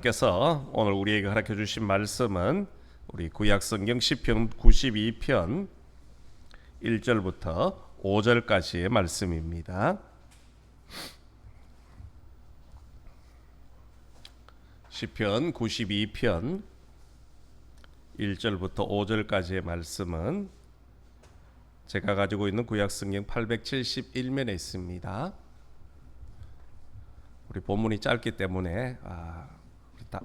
께서 오늘 우리에게 가르쳐 주신 말씀은 우리 구약성경 시편 92편 1절부터 5절까지의 말씀입니다. 시편 92편 1절부터 5절까지의 말씀은 제가 가지고 있는 구약성경 871면에 있습니다. 우리 본문이 짧기 때문에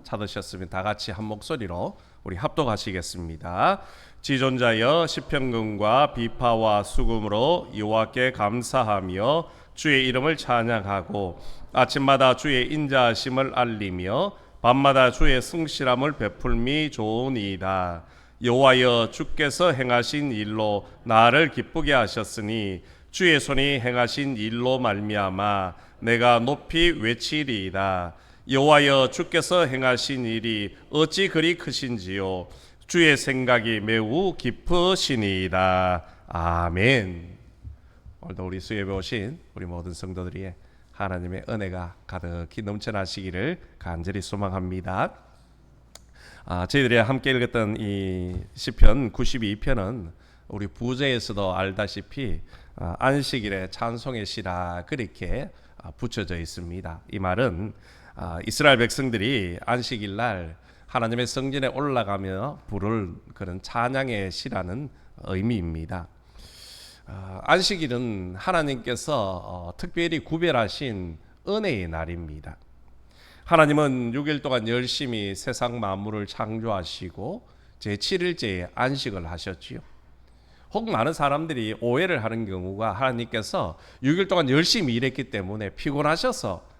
찾으셨으면 다 같이 한 목소리로 우리 합독하시겠습니다. 지존자여 시편금과 비파와 수금으로 여호와께 감사하며 주의 이름을 찬양하고 아침마다 주의 인자하심을 알리며 밤마다 주의 성실함을 베풀미 좋으니이다. 여호와여 주께서 행하신 일로 나를 기쁘게 하셨으니 주의 손이 행하신 일로 말미암아 내가 높이 외치리이다. 여호와여 주께서 행하신 일이 어찌 그리 크신지요. 주의 생각이 매우 깊으시니이다. 아멘. 오늘도 우리 수협에 오신 우리 모든 성도들이 하나님의 은혜가 가득히 넘쳐나시기를 간절히 소망합니다. 저희들이 함께 읽었던 이 시편 92편은 우리 부제에서도 알다시피 안식일의 찬송의 시라 그렇게 붙여져 있습니다. 이 말은 이스라엘 백성들이 안식일 날 하나님의 성전에 올라가며 부를 그런 찬양의 시라는 의미입니다. 안식일은 하나님께서 특별히 구별하신 은혜의 날입니다. 하나님은 6일 동안 열심히 세상 만물을 창조하시고 제7일째에 안식을 하셨지요. 혹 많은 사람들이 오해를 하는 경우가 하나님께서 6일 동안 열심히 일했기 때문에 피곤하셔서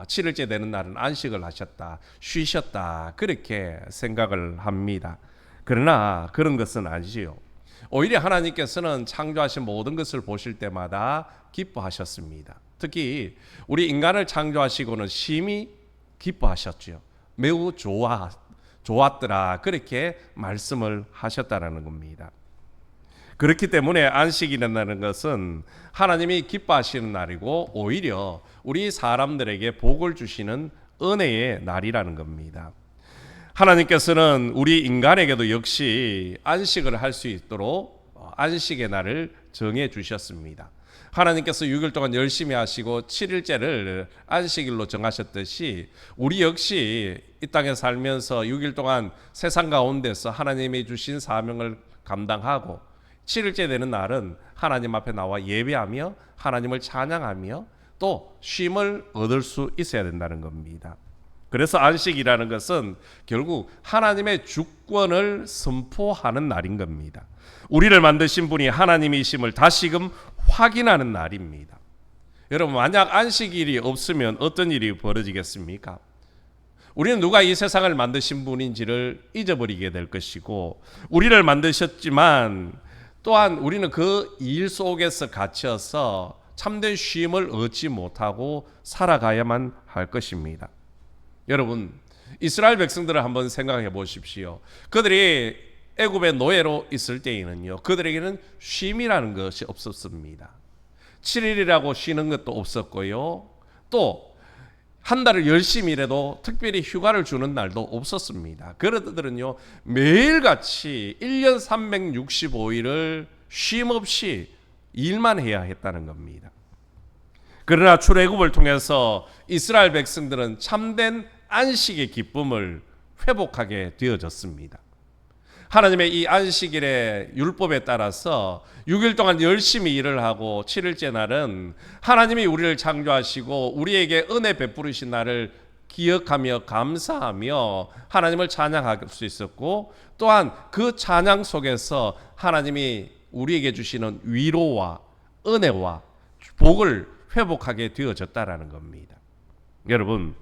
7일째 되는 날은 안식을 하셨다, 쉬셨다 그렇게 생각을 합니다. 그러나 그런 것은 아니지요. 오히려 하나님께서는 창조하신 모든 것을 보실 때마다 기뻐하셨습니다. 특히 우리 인간을 창조하시고는 심히 기뻐하셨죠. 매우 좋았더라 그렇게 말씀을 하셨다라는 겁니다. 그렇기 때문에 안식이라는 것은 하나님이 기뻐하시는 날이고 오히려 우리 사람들에게 복을 주시는 은혜의 날이라는 겁니다. 하나님께서는 우리 인간에게도 역시 안식을 할 수 있도록 안식의 날을 정해 주셨습니다. 하나님께서 6일 동안 열심히 하시고 7일째를 안식일로 정하셨듯이 우리 역시 이 땅에 살면서 6일 동안 세상 가운데서 하나님이 주신 사명을 감당하고 7일째 되는 날은 하나님 앞에 나와 예배하며 하나님을 찬양하며 또 쉼을 얻을 수 있어야 된다는 겁니다. 그래서 안식이라는 것은 결국 하나님의 주권을 선포하는 날인 겁니다. 우리를 만드신 분이 하나님이심을 다시금 확인하는 날입니다. 여러분, 만약 안식일이 없으면 어떤 일이 벌어지겠습니까? 우리는 누가 이 세상을 만드신 분인지를 잊어버리게 될 것이고 우리를 만드셨지만 또한 우리는 그 일 속에서 갇혀서 참된 쉼을 얻지 못하고 살아가야만 할 것입니다. 여러분, 이스라엘 백성들을 한번 생각해 보십시오. 그들이 애굽의 노예로 있을 때에는요, 그들에게는 쉼이라는 것이 없었습니다. 7일이라고 쉬는 것도 없었고요, 또 한 달을 열심히 일해도 특별히 휴가를 주는 날도 없었습니다. 그들은요 매일같이 1년 365일을 쉼 없이 일만 해야 했다는 겁니다. 그러나 출애굽을 통해서 이스라엘 백성들은 참된 안식의 기쁨을 회복하게 되어졌습니다. 하나님의 이 안식일의 율법에 따라서 6일 동안 열심히 일을 하고 7일째 날은 하나님이 우리를 창조하시고 우리에게 은혜 베푸르신 날을 기억하며 감사하며 하나님을 찬양할 수 있었고 또한 그 찬양 속에서 하나님이 우리에게 주시는 위로와 은혜와 복을 회복하게 되어졌다라는 겁니다. 여러분,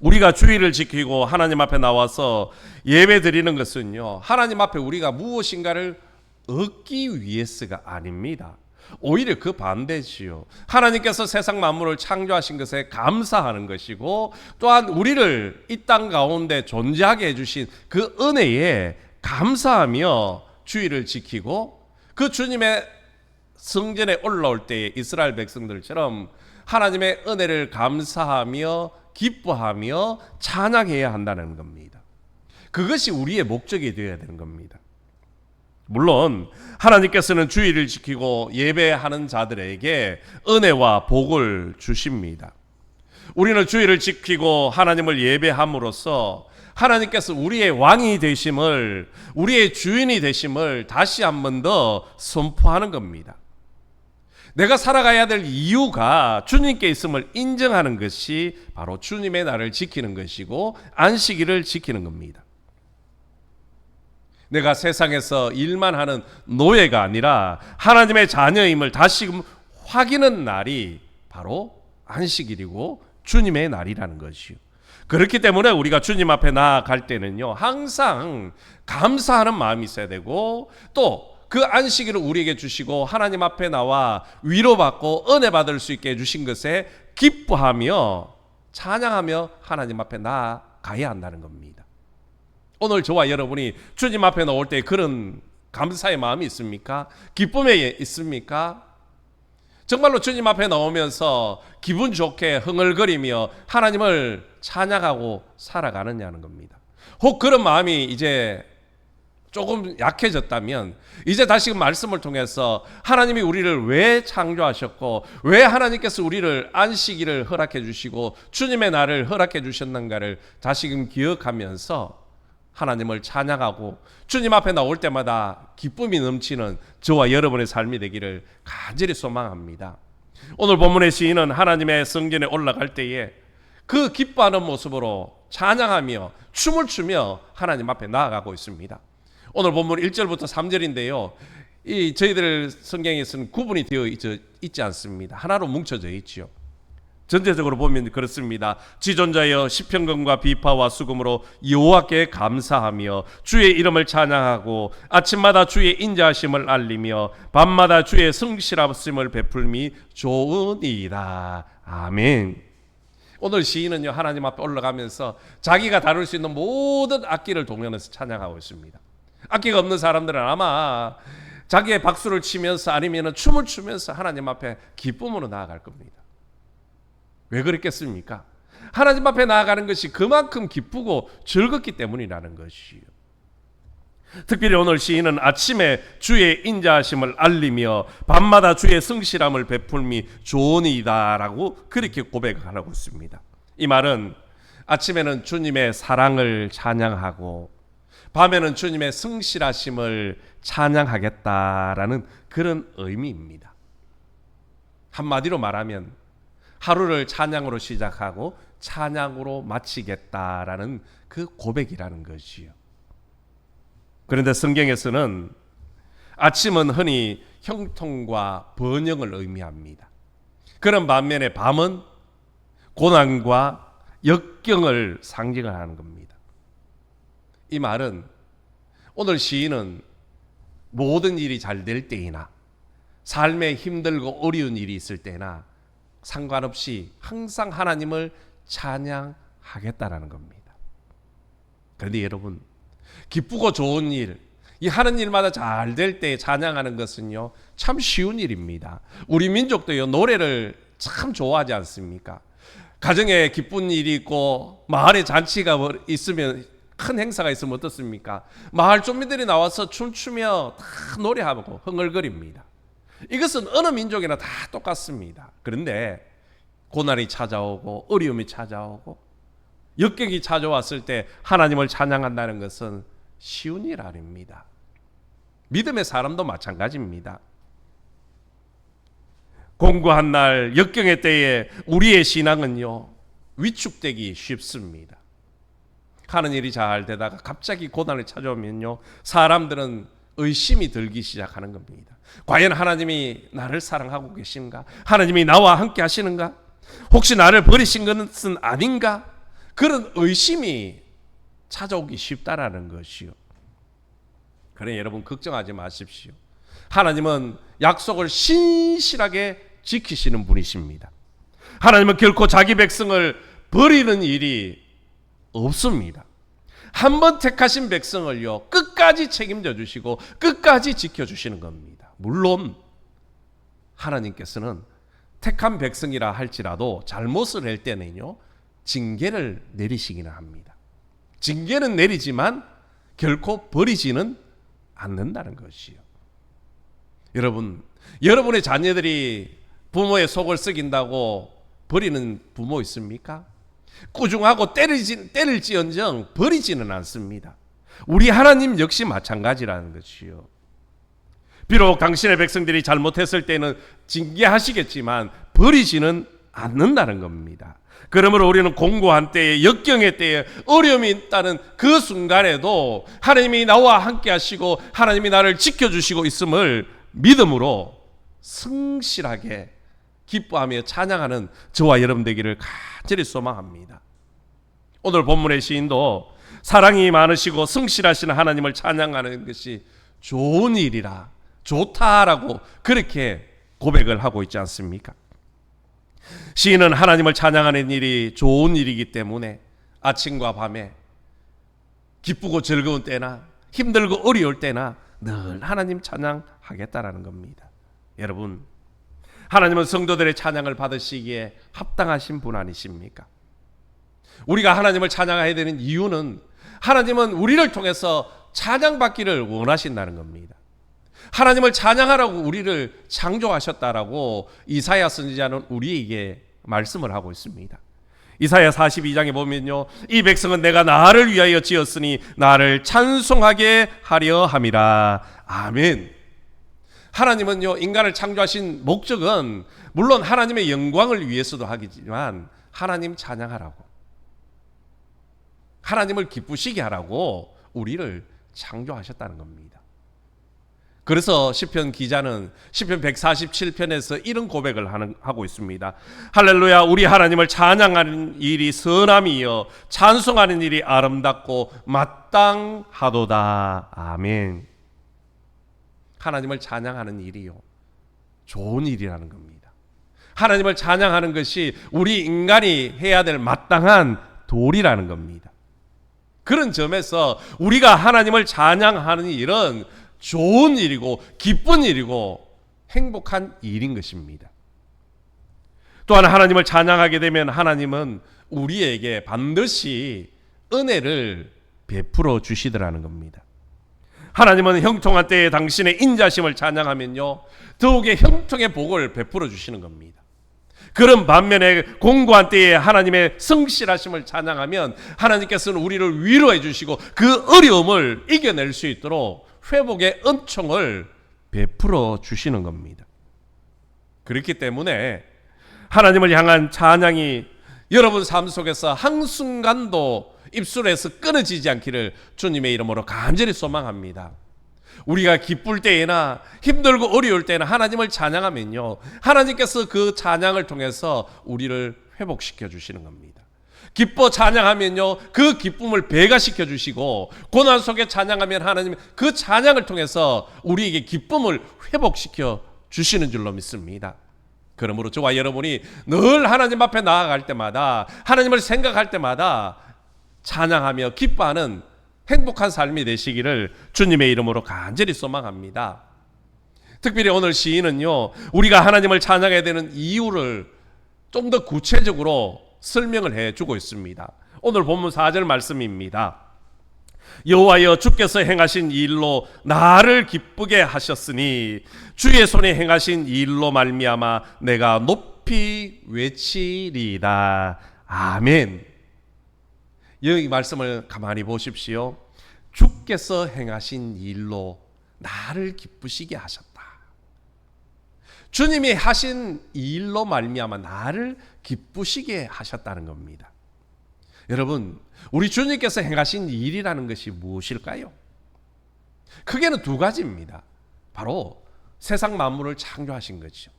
우리가 주일을 지키고 하나님 앞에 나와서 예배 드리는 것은요, 하나님 앞에 우리가 무엇인가를 얻기 위해서가 아닙니다. 오히려 그 반대지요. 하나님께서 세상 만물을 창조하신 것에 감사하는 것이고 또한 우리를 이 땅 가운데 존재하게 해주신 그 은혜에 감사하며 주일을 지키고 그 주님의 성전에 올라올 때에 이스라엘 백성들처럼 하나님의 은혜를 감사하며 기뻐하며 찬양해야 한다는 겁니다. 그것이 우리의 목적이 되어야 되는 겁니다. 물론 하나님께서는 주의를 지키고 예배하는 자들에게 은혜와 복을 주십니다. 우리는 주의를 지키고 하나님을 예배함으로써 하나님께서 우리의 왕이 되심을, 우리의 주인이 되심을 다시 한 번 더 선포하는 겁니다. 내가 살아가야 될 이유가 주님께 있음을 인정하는 것이 바로 주님의 날을 지키는 것이고 안식일을 지키는 겁니다. 내가 세상에서 일만 하는 노예가 아니라 하나님의 자녀임을 다시금 확인하는 날이 바로 안식일이고 주님의 날이라는 것이요. 그렇기 때문에 우리가 주님 앞에 나아갈 때는요, 항상 감사하는 마음이 있어야 되고, 또 그 안식일을 우리에게 주시고 하나님 앞에 나와 위로받고 은혜 받을 수 있게 해주신 것에 기뻐하며 찬양하며 하나님 앞에 나아가야 한다는 겁니다. 오늘 저와 여러분이 주님 앞에 나올 때 그런 감사의 마음이 있습니까? 기쁨에 있습니까? 정말로 주님 앞에 나오면서 기분 좋게 흥얼거리며 하나님을 찬양하고 살아가느냐는 겁니다. 혹 그런 마음이 이제 조금 약해졌다면 이제 다시금 말씀을 통해서 하나님이 우리를 왜 창조하셨고 왜 하나님께서 우리를 안식일을 허락해 주시고 주님의 날을 허락해 주셨는가를 다시금 기억하면서 하나님을 찬양하고 주님 앞에 나올 때마다 기쁨이 넘치는 저와 여러분의 삶이 되기를 간절히 소망합니다. 오늘 본문의 시인은 하나님의 성전에 올라갈 때에 그 기뻐하는 모습으로 찬양하며 춤을 추며 하나님 앞에 나아가고 있습니다. 오늘 본문 1절부터 3절인데요. 이 저희들 성경에서는 구분이 되어 있지 않습니다. 하나로 뭉쳐져 있지요. 전체적으로 보면 그렇습니다. 지존자여 시편금과 비파와 수금으로 여호와께 감사하며 주의 이름을 찬양하고 아침마다 주의 인자하심을 알리며 밤마다 주의 성실하심을 베풀미 좋으니이다. 아멘. 오늘 시인은요, 하나님 앞에 올라가면서 자기가 다룰 수 있는 모든 악기를 동원해서 찬양하고 있습니다. 악기가 없는 사람들은 아마 자기의 박수를 치면서 아니면 춤을 추면서 하나님 앞에 기쁨으로 나아갈 겁니다. 왜 그랬겠습니까? 하나님 앞에 나아가는 것이 그만큼 기쁘고 즐겁기 때문이라는 것이요. 특별히 오늘 시인은 아침에 주의 인자하심을 알리며 밤마다 주의 성실함을 베풀미 좋으니이다라고 그렇게 고백하고 있습니다. 이 말은 아침에는 주님의 사랑을 찬양하고 밤에는 주님의 성실하심을 찬양하겠다라는 그런 의미입니다. 한마디로 말하면 하루를 찬양으로 시작하고 찬양으로 마치겠다라는 그 고백이라는 것이요. 그런데 성경에서는 아침은 흔히 형통과 번영을 의미합니다. 그런 반면에 밤은 고난과 역경을 상징하는 겁니다. 이 말은 오늘 시인은 모든 일이 잘 될 때이나 삶에 힘들고 어려운 일이 있을 때나 상관없이 항상 하나님을 찬양하겠다라는 겁니다. 그런데 여러분, 기쁘고 좋은 일, 이 하는 일마다 잘 될 때 찬양하는 것은요, 참 쉬운 일입니다. 우리 민족도요, 노래를 참 좋아하지 않습니까? 가정에 기쁜 일이 있고 마을에 잔치가 있으면, 큰 행사가 있으면 어떻습니까? 마을 좀비들이 나와서 춤추며 다 노래하고 흥얼거립니다. 이것은 어느 민족이나 다 똑같습니다. 그런데 고난이 찾아오고 어려움이 찾아오고 역경이 찾아왔을 때 하나님을 찬양한다는 것은 쉬운 일 아닙니다. 믿음의 사람도 마찬가지입니다. 공고한 날 역경의 때에 우리의 신앙은요, 위축되기 쉽습니다. 하는 일이 잘 되다가 갑자기 고난을 찾아오면요, 사람들은 의심이 들기 시작하는 겁니다. 과연 하나님이 나를 사랑하고 계신가? 하나님이 나와 함께 하시는가? 혹시 나를 버리신 것은 아닌가? 그런 의심이 찾아오기 쉽다라는 것이요. 그래, 여러분 걱정하지 마십시오. 하나님은 약속을 신실하게 지키시는 분이십니다. 하나님은 결코 자기 백성을 버리는 일이 없습니다. 한번 택하신 백성을요, 끝까지 책임져 주시고 끝까지 지켜주시는 겁니다. 물론 하나님께서는 택한 백성이라 할지라도 잘못을 할 때는요, 징계를 내리시기는 합니다. 징계는 내리지만 결코 버리지는 않는다는 것이요. 여러분, 여러분의 자녀들이 부모의 속을 썩인다고 버리는 부모 있습니까? 꾸중하고 때릴지언정 버리지는 않습니다. 우리 하나님 역시 마찬가지라는 것이요. 비록 당신의 백성들이 잘못했을 때는 징계하시겠지만 버리지는 않는다는 겁니다. 그러므로 우리는 공고한 때에, 역경의 때에, 어려움이 있다는 그 순간에도 하나님이 나와 함께 하시고 하나님이 나를 지켜주시고 있음을 믿음으로 성실하게 기뻐하며 찬양하는 저와 여러분 되기를 간절히 소망합니다. 오늘 본문의 시인도 사랑이 많으시고 성실하신 하나님을 찬양하는 것이 좋은 일이라, 좋다라고 그렇게 고백을 하고 있지 않습니까? 시인은 하나님을 찬양하는 일이 좋은 일이기 때문에 아침과 밤에 기쁘고 즐거운 때나 힘들고 어려울 때나 늘 하나님 찬양하겠다라는 겁니다. 여러분, 하나님은 성도들의 찬양을 받으시기에 합당하신 분 아니십니까? 우리가 하나님을 찬양해야 되는 이유는 하나님은 우리를 통해서 찬양받기를 원하신다는 겁니다. 하나님을 찬양하라고 우리를 창조하셨다라고 이사야 선지자는 우리에게 말씀을 하고 있습니다. 이사야 42장에 보면요, 이 백성은 내가 나를 위하여 지었으니 나를 찬송하게 하려 함이라. 아멘. 하나님은요, 인간을 창조하신 목적은 물론 하나님의 영광을 위해서도 하겠지만 하나님 찬양하라고, 하나님을 기쁘시게 하라고 우리를 창조하셨다는 겁니다. 그래서 시편 기자는 시편 147편에서 이런 고백을 하고 있습니다. 할렐루야, 우리 하나님을 찬양하는 일이 선함이여 찬송하는 일이 아름답고 마땅하도다. 아멘. 하나님을 찬양하는 일이요, 좋은 일이라는 겁니다. 하나님을 찬양하는 것이 우리 인간이 해야 될 마땅한 도리라는 겁니다. 그런 점에서 우리가 하나님을 찬양하는 일은 좋은 일이고 기쁜 일이고 행복한 일인 것입니다. 또한 하나님을 찬양하게 되면 하나님은 우리에게 반드시 은혜를 베풀어 주시더라는 겁니다. 하나님은 형통한 때에 당신의 인자심을 찬양하면요, 더욱의 형통의 복을 베풀어 주시는 겁니다. 그런 반면에 공고한 때에 하나님의 성실하심을 찬양하면 하나님께서는 우리를 위로해 주시고 그 어려움을 이겨낼 수 있도록 회복의 은총을 베풀어 주시는 겁니다. 그렇기 때문에 하나님을 향한 찬양이 여러분 삶 속에서 한순간도 입술에서 끊어지지 않기를 주님의 이름으로 간절히 소망합니다. 우리가 기쁠 때나 힘들고 어려울 때나 하나님을 찬양하면요, 하나님께서 그 찬양을 통해서 우리를 회복시켜 주시는 겁니다. 기뻐 찬양하면요, 그 기쁨을 배가시켜 주시고, 고난 속에 찬양하면 하나님 그 찬양을 통해서 우리에게 기쁨을 회복시켜 주시는 줄로 믿습니다. 그러므로 저와 여러분이 늘 하나님 앞에 나아갈 때마다, 하나님을 생각할 때마다 찬양하며 기뻐하는 행복한 삶이 되시기를 주님의 이름으로 간절히 소망합니다. 특별히 오늘 시인은요, 우리가 하나님을 찬양해야 되는 이유를 좀 더 구체적으로 설명을 해주고 있습니다. 오늘 본문 4절 말씀입니다. 여호와여, 주께서 행하신 일로 나를 기쁘게 하셨으니 주의 손에 행하신 일로 말미암아 내가 높이 외치리이다. 아멘. 여기 말씀을 가만히 보십시오. 주께서 행하신 일로 나를 기쁘시게 하셨다. 주님이 하신 일로 말미암아 나를 기쁘시게 하셨다는 겁니다. 여러분, 우리 주님께서 행하신 일이라는 것이 무엇일까요? 크게는 두 가지입니다. 바로 세상 만물을 창조하신 거죠.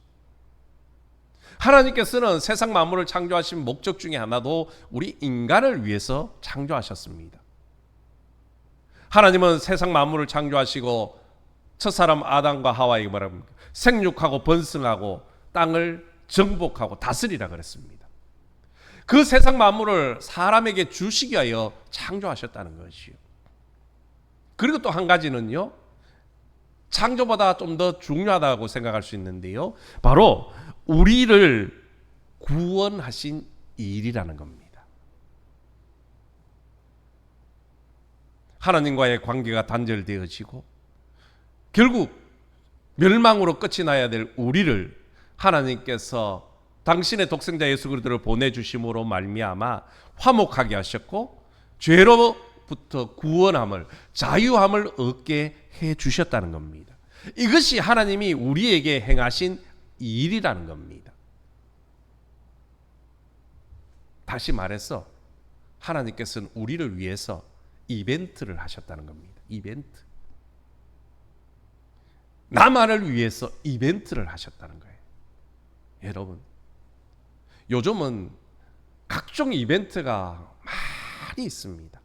하나님께서는 세상 만물을 창조하신 목적 중에 하나도 우리 인간을 위해서 창조하셨습니다. 하나님은 세상 만물을 창조하시고 첫사람 아담과 하와에게 말합니다. 생육하고 번성하고 땅을 정복하고 다스리라 그랬습니다. 그 세상 만물을 사람에게 주시기 위하여 창조하셨다는 것이요. 그리고 또 한 가지는요, 창조보다 좀 더 중요하다고 생각할 수 있는데요, 바로 우리를 구원하신 일이라는 겁니다. 하나님과의 관계가 단절되어지고 결국 멸망으로 끝이 나야 될 우리를 하나님께서 당신의 독생자 예수 그리스도를 보내주심으로 말미암아 화목하게 하셨고 죄로부터 구원함을, 자유함을 얻게 해주셨다는 겁니다. 이것이 하나님이 우리에게 행하신 일이라는 겁니다. 다시 말해서 하나님께서는 우리를 위해서 이벤트를 하셨다는 겁니다. 이벤트. 나만을 위해서 이벤트를 하셨다는 거예요. 여러분, 요즘은 각종 이벤트가 많이 있습니다.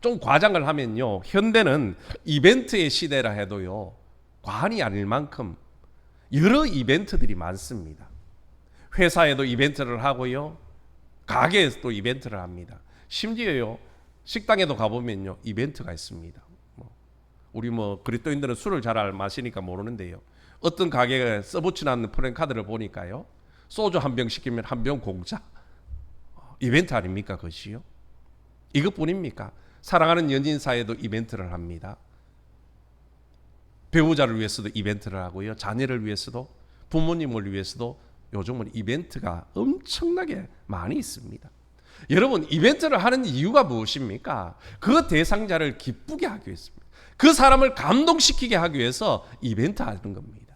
좀 과장을 하면요, 현대는 이벤트의 시대라 해도요 과언이 아닐 만큼 여러 이벤트들이 많습니다. 회사에도 이벤트를 하고요, 가게에서도 이벤트를 합니다. 심지어요 식당에도 가보면요 이벤트가 있습니다. 우리 그리스도인들은 술을 잘 마시니까 모르는데요, 어떤 가게에 써붙이지 않는 프랜카드를 보니까요, 소주 한 병 시키면 한 병 공짜. 이벤트 아닙니까 그것이요? 이것뿐입니까? 사랑하는 연인 사이에도 이벤트를 합니다. 배우자를 위해서도 이벤트를 하고요, 자녀를 위해서도, 부모님을 위해서도 요즘은 이벤트가 엄청나게 많이 있습니다. 여러분, 이벤트를 하는 이유가 무엇입니까? 그 대상자를 기쁘게 하기 위해서입니다. 그 사람을 감동시키게 하기 위해서 이벤트 하는 겁니다.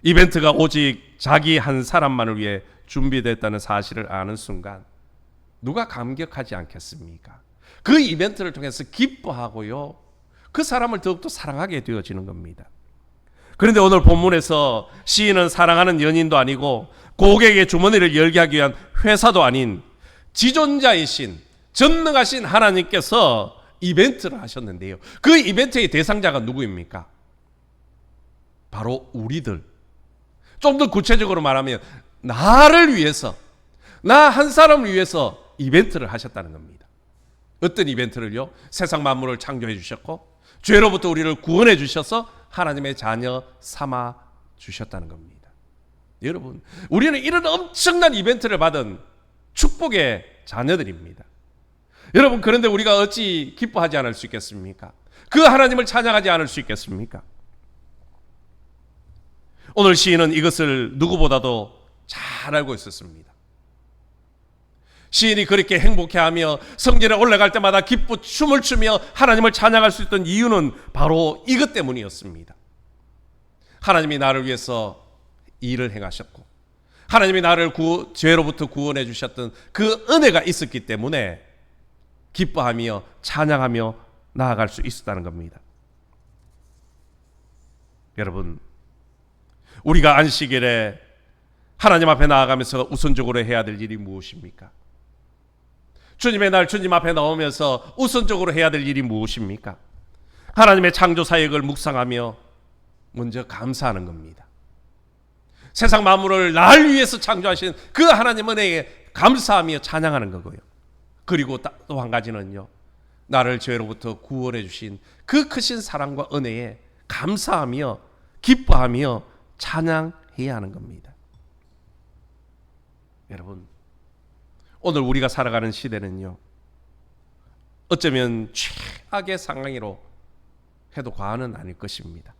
이벤트가 오직 자기 한 사람만을 위해 준비됐다는 사실을 아는 순간 누가 감격하지 않겠습니까? 그 이벤트를 통해서 기뻐하고요, 그 사람을 더욱더 사랑하게 되어지는 겁니다. 그런데 오늘 본문에서 시인은 사랑하는 연인도 아니고 고객의 주머니를 열게 하기 위한 회사도 아닌 지존자이신 전능하신 하나님께서 이벤트를 하셨는데요, 그 이벤트의 대상자가 누구입니까? 바로 우리들. 좀 더 구체적으로 말하면 나를 위해서, 나 한 사람을 위해서 이벤트를 하셨다는 겁니다. 어떤 이벤트를요? 세상 만물을 창조해 주셨고 죄로부터 우리를 구원해 주셔서 하나님의 자녀 삼아 주셨다는 겁니다. 여러분, 우리는 이런 엄청난 이벤트를 받은 축복의 자녀들입니다. 여러분, 그런데 우리가 어찌 기뻐하지 않을 수 있겠습니까? 그 하나님을 찬양하지 않을 수 있겠습니까? 오늘 시인은 이것을 누구보다도 잘 알고 있었습니다. 시인이 그렇게 행복해하며 성전에 올라갈 때마다 기쁘 춤을 추며 하나님을 찬양할 수 있던 이유는 바로 이것 때문이었습니다. 하나님이 나를 위해서 일을 행하셨고 하나님이 나를 죄로부터 구원해 주셨던 그 은혜가 있었기 때문에 기뻐하며 찬양하며 나아갈 수 있었다는 겁니다. 여러분, 우리가 안식일에 하나님 앞에 나아가면서 우선적으로 해야 될 일이 무엇입니까? 주님의 날 주님 앞에 나오면서 우선적으로 해야 될 일이 무엇입니까? 하나님의 창조 사역을 묵상하며 먼저 감사하는 겁니다. 세상 만물을 날 위해서 창조하신 그 하나님 은혜에 감사하며 찬양하는 거고요. 그리고 또 한 가지는요, 나를 죄로부터 구원해 주신 그 크신 사랑과 은혜에 감사하며 기뻐하며 찬양해야 하는 겁니다. 여러분, 오늘 우리가 살아가는 시대는요, 어쩌면 최악의 상황으로 해도 과언은 아닐 것입니다.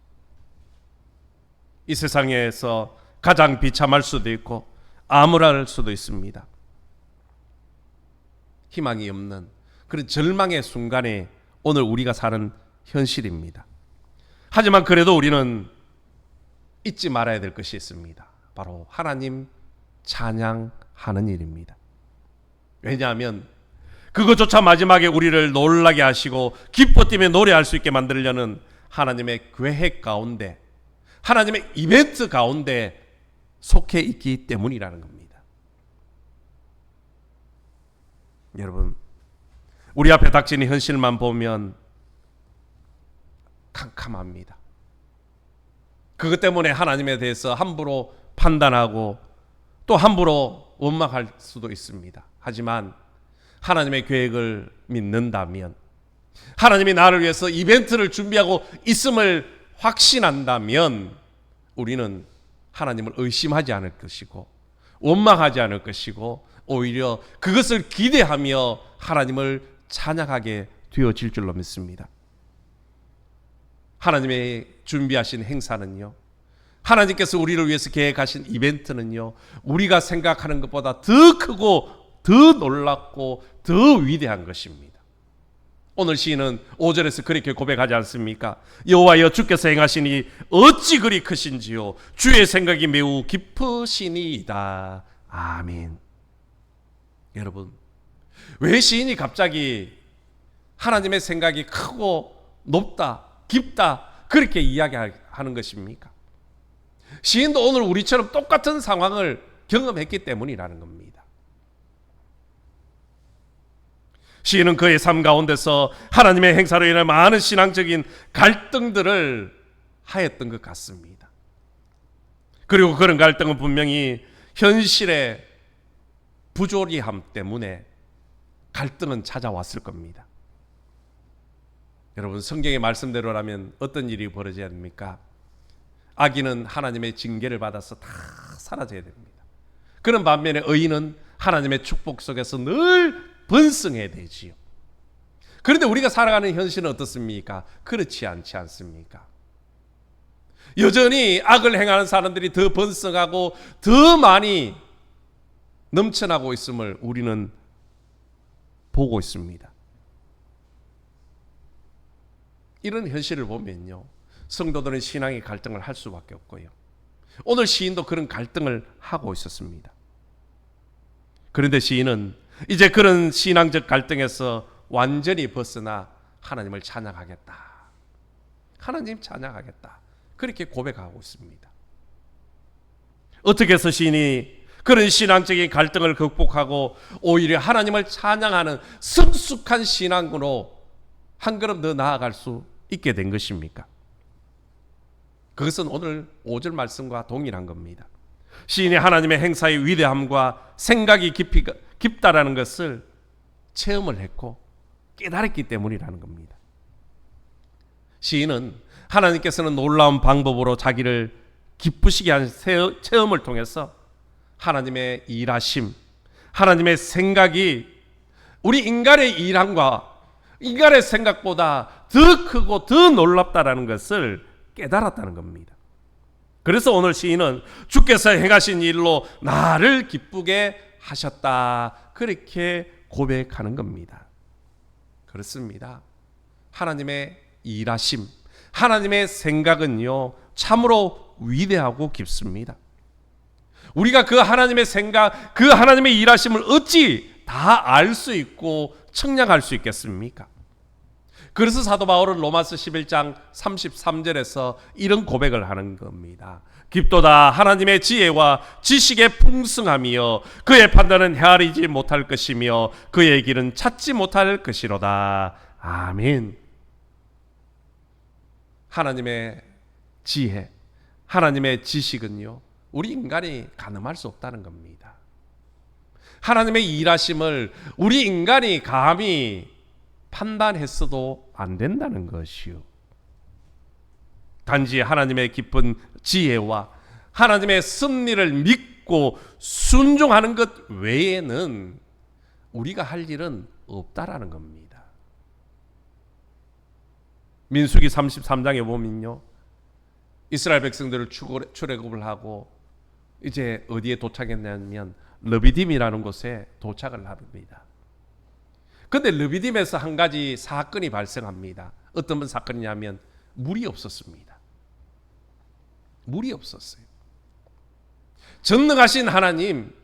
이 세상에서 가장 비참할 수도 있고 암울할 수도 있습니다. 희망이 없는 그런 절망의 순간에 오늘 우리가 사는 현실입니다. 하지만 그래도 우리는 잊지 말아야 될 것이 있습니다. 바로 하나님 찬양하는 일입니다. 왜냐하면 그것조차 마지막에 우리를 놀라게 하시고 기뻐 뛰며 노래할 수 있게 만들려는 하나님의 계획 가운데, 하나님의 이벤트 가운데 속해 있기 때문이라는 겁니다. 여러분, 우리 앞에 닥치는 현실만 보면 캄캄합니다. 그것 때문에 하나님에 대해서 함부로 판단하고 또 함부로 원망할 수도 있습니다. 하지만 하나님의 계획을 믿는다면, 하나님이 나를 위해서 이벤트를 준비하고 있음을 확신한다면 우리는 하나님을 의심하지 않을 것이고 원망하지 않을 것이고 오히려 그것을 기대하며 하나님을 찬양하게 되어질 줄로 믿습니다. 하나님의 준비하신 행사는요, 하나님께서 우리를 위해서 계획하신 이벤트는요, 우리가 생각하는 것보다 더 크고 더 놀랍고 더 위대한 것입니다. 오늘 시인은 5절에서 그렇게 고백하지 않습니까? 여호와여, 주께서 행하시니 어찌 그리 크신지요, 주의 생각이 매우 깊으시니이다. 아멘. 여러분, 왜 시인이 갑자기 하나님의 생각이 크고 높다, 깊다 그렇게 이야기하는 것입니까? 시인도 오늘 우리처럼 똑같은 상황을 경험했기 때문이라는 겁니다. 시인은 그의 삶 가운데서 하나님의 행사로 인해 많은 신앙적인 갈등들을 하였던 것 같습니다. 그리고 그런 갈등은 분명히 현실의 부조리함 때문에 갈등은 찾아왔을 겁니다. 여러분, 성경의 말씀대로라면 어떤 일이 벌어져야 됩니까? 악인은 하나님의 징계를 받아서 다 사라져야 됩니다. 그런 반면에 의인은 하나님의 축복 속에서 늘 번성해야 되지요. 그런데 우리가 살아가는 현실은 어떻습니까? 그렇지 않지 않습니까? 여전히 악을 행하는 사람들이 더 번성하고 더 많이 넘쳐나고 있음을 우리는 보고 있습니다. 이런 현실을 보면요, 성도들은 신앙의 갈등을 할 수밖에 없고요, 오늘 시인도 그런 갈등을 하고 있었습니다. 그런데 시인은 이제 그런 신앙적 갈등에서 완전히 벗어나 하나님을 찬양하겠다, 하나님 찬양하겠다, 그렇게 고백하고 있습니다. 어떻게 해서 시인이 그런 신앙적인 갈등을 극복하고 오히려 하나님을 찬양하는 성숙한 신앙으로 한 걸음 더 나아갈 수 있게 된 것입니까? 그것은 오늘 5절 말씀과 동일한 겁니다. 시인이 하나님의 행사의 위대함과 생각이 깊다라는 것을 체험을 했고 깨달았기 때문이라는 겁니다. 시인은 하나님께서는 놀라운 방법으로 자기를 기쁘시게 한 체험을 통해서 하나님의 일하심, 하나님의 생각이 우리 인간의 일함과 인간의 생각보다 더 크고 더 놀랍다라는 것을 깨달았다는 겁니다. 그래서 오늘 시인은 주께서 행하신 일로 나를 기쁘게 하셨다, 그렇게 고백하는 겁니다. 그렇습니다. 하나님의 일하심, 하나님의 생각은요, 참으로 위대하고 깊습니다. 우리가 그 하나님의 생각, 그 하나님의 일하심을 어찌 다 알 수 있고 청량할 수 있겠습니까? 그래서 사도 바울은 로마서 11장 33절에서 이런 고백을 하는 겁니다. 깊도다 하나님의 지혜와 지식의 풍성함이여, 그의 판단은 헤아리지 못할 것이며 그의 길은 찾지 못할 것이로다. 아멘. 하나님의 지혜, 하나님의 지식은요, 우리 인간이 가늠할 수 없다는 겁니다. 하나님의 일하심을 우리 인간이 감히 판단했어도 안 된다는 것이요, 단지 하나님의 깊은 지혜와 하나님의 섭리를 믿고 순종하는 것 외에는 우리가 할 일은 없다라는 겁니다. 민수기 33장에 보면요, 이스라엘 백성들을 출애굽을 하고 이제 어디에 도착했냐면 르비딤이라는 곳에 도착을 합니다. 그런데 르비딤에서 한 가지 사건이 발생합니다. 어떤 사건이냐면 물이 없었습니다. 물이 없었어요. 전능하신 하나님,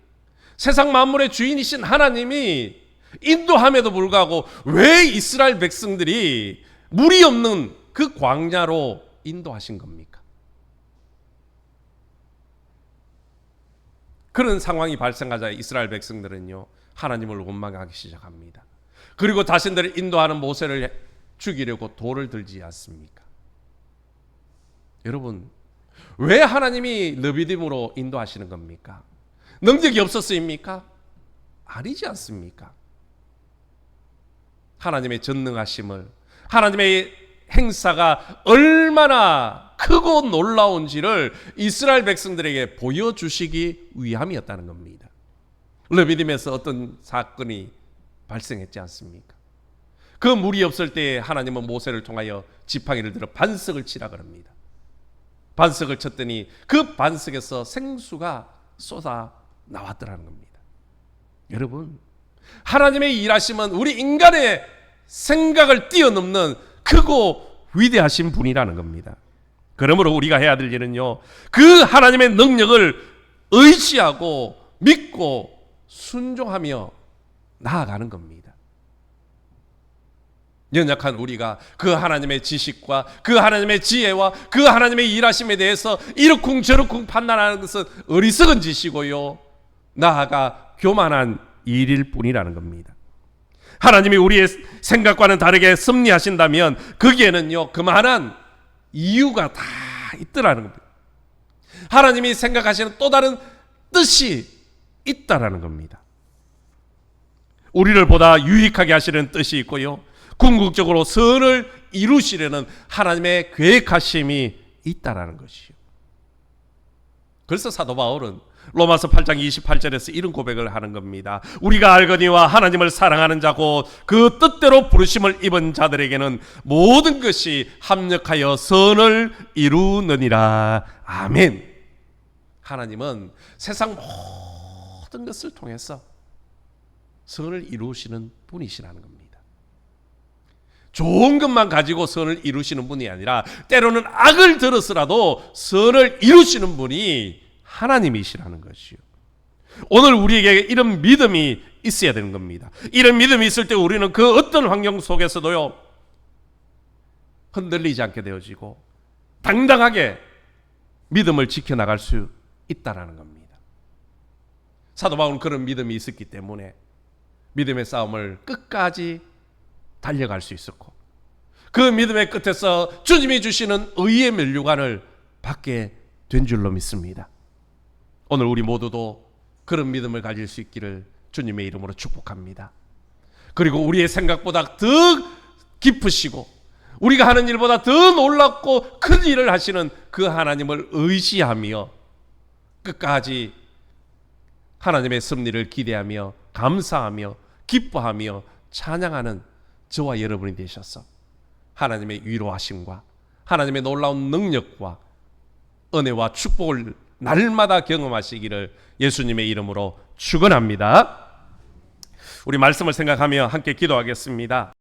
세상 만물의 주인이신 하나님이 인도함에도 불구하고 왜 이스라엘 백성들이 물이 없는 그 광야로 인도하신 겁니까? 그런 상황이 발생하자 이스라엘 백성들은요, 하나님을 원망하기 시작합니다. 그리고 자신들을 인도하는 모세를 죽이려고 돌을 들지 않습니까? 여러분, 왜 하나님이 르비딤으로 인도하시는 겁니까? 능력이 없었습니까? 아니지 않습니까? 하나님의 전능하심을, 하나님의 행사가 얼마나 크고 놀라운지를 이스라엘 백성들에게 보여주시기 위함이었다는 겁니다. 르비딤에서 어떤 사건이 발생했지 않습니까? 그 물이 없을 때 하나님은 모세를 통하여 지팡이를 들어 반석을 치라 그럽니다. 반석을 쳤더니 그 반석에서 생수가 쏟아 나왔더라는 겁니다. 여러분, 하나님의 일하심은 우리 인간의 생각을 뛰어넘는 크고 위대하신 분이라는 겁니다. 그러므로 우리가 해야 될 일은요, 그 하나님의 능력을 의지하고 믿고 순종하며 나아가는 겁니다. 연약한 우리가 그 하나님의 지식과 그 하나님의 지혜와 그 하나님의 일하심에 대해서 이러쿵 저러쿵 판단하는 것은 어리석은 짓이고요, 나아가 교만한 일일 뿐이라는 겁니다. 하나님이 우리의 생각과는 다르게 섭리하신다면 거기에는요, 그만한 이유가 다 있더라는 겁니다. 하나님이 생각하시는 또 다른 뜻이 있다라는 겁니다. 우리를 보다 유익하게 하시는 뜻이 있고요, 궁극적으로 선을 이루시려는 하나님의 계획하심이 있다라는 것이요. 그래서 사도 바울은 로마서 8장 28절에서 이런 고백을 하는 겁니다. 우리가 알거니와 하나님을 사랑하는 자고 그 뜻대로 부르심을 입은 자들에게는 모든 것이 합력하여 선을 이루느니라. 아멘. 하나님은 세상 모든 것을 통해서 선을 이루시는 분이시라는 겁니다. 좋은 것만 가지고 선을 이루시는 분이 아니라 때로는 악을 들어서라도 선을 이루시는 분이 하나님이시라는 것이요. 오늘 우리에게 이런 믿음이 있어야 되는 겁니다. 이런 믿음이 있을 때 우리는 그 어떤 환경 속에서도요, 흔들리지 않게 되어지고 당당하게 믿음을 지켜나갈 수 있다라는 겁니다. 사도 바울은 그런 믿음이 있었기 때문에 믿음의 싸움을 끝까지 달려갈 수 있었고, 그 믿음의 끝에서 주님이 주시는 의의 면류관을 받게 된 줄로 믿습니다. 오늘 우리 모두도 그런 믿음을 가질 수 있기를 주님의 이름으로 축복합니다. 그리고 우리의 생각보다 더 깊으시고 우리가 하는 일보다 더 놀랍고 큰 일을 하시는 그 하나님을 의지하며 끝까지 하나님의 섭리를 기대하며 감사하며 기뻐하며 찬양하는 저와 여러분이 되셔서 하나님의 위로하심과 하나님의 놀라운 능력과 은혜와 축복을 날마다 경험하시기를 예수님의 이름으로 축원합니다. 우리 말씀을 생각하며 함께 기도하겠습니다.